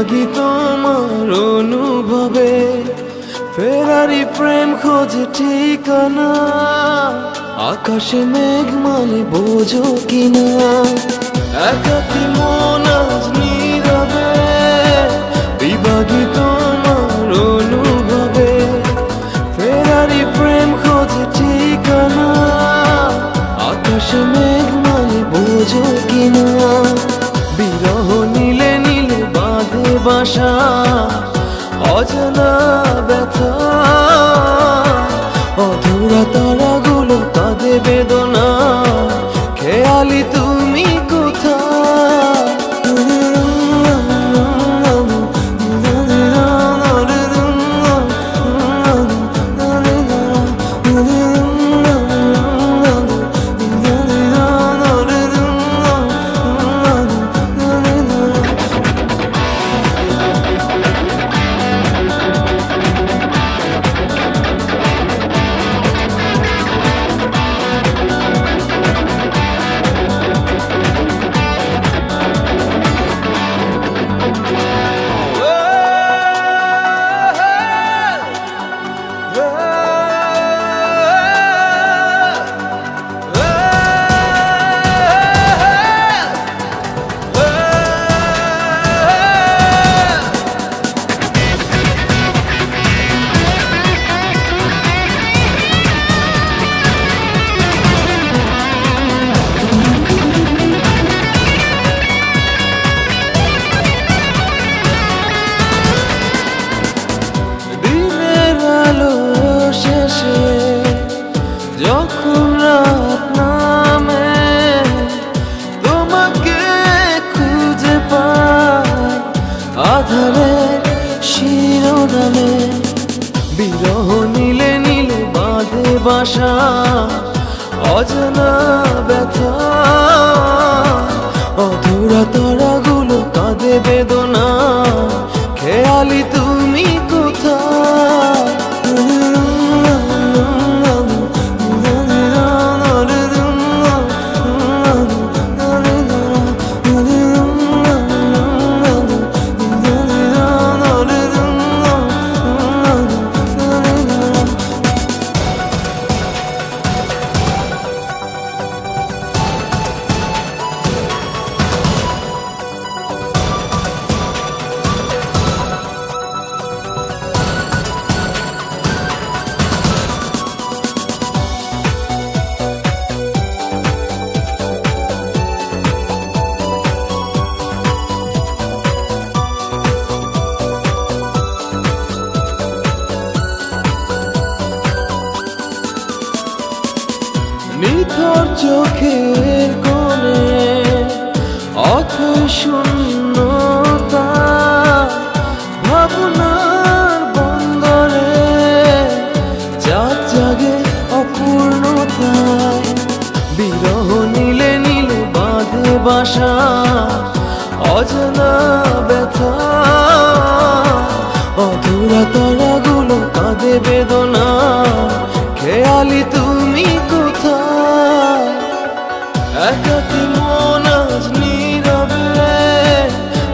বিভাগী তোমার অনুভবে, ফেরারি প্রেম খোঁজে ঠিকানা, আকাশে মেঘ মানে বোঝো কিনা। একাকী মন আজ নীরবে, বিভাগী তোমার অনুভবে, ফেরারি প্রেম খোঁজে ঠিকানা, আকাশে মেঘ মানে বোঝো কিনা। বিরহ নীলে নীলে বাঁধে বাসা, অজানা ব্যথা, অধুরা তারাগুলো কাঁদে বেদনা, খেয়ালি তুমি কোথায়। যখন রাত নামে তোমাকে খুঁজে পাই আধারের শিরোনামে, বিরহ নীলে নীলে বাঁধে বাসা, অজানা ব্যথা, অধুরা তারাগুলো কাঁদে বেদনা, খেয়ালি তুমি কোথায়। নিথর চোখের কোণে অথই শূন্যতা, ভাবনার বন্দরে চাঁদ জাগে অপূর্ণতায়, বিরহ নীলে নীলে বাঁধে বাসা, অজানা ব্যথা, অধুরা তারাগুলো কাঁদে বেদনা, খেয়ালি তুমি কোথায়। একাকী মন আজ নীরবে,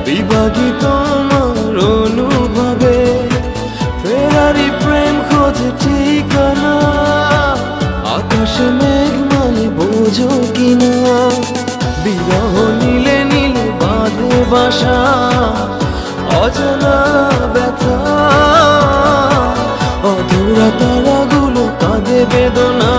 বিভাগী তোমার অনুভবে, ফেরারি প্রেম খোঁজে ঠিকানা, আকাশে মেঘ মানে বোঝো কিনা। বিরহ নীলে নীলে বাঁধে বাসা, অজানা ব্যথা, অধুরা তারাগুলো কাঁদে বেদনা,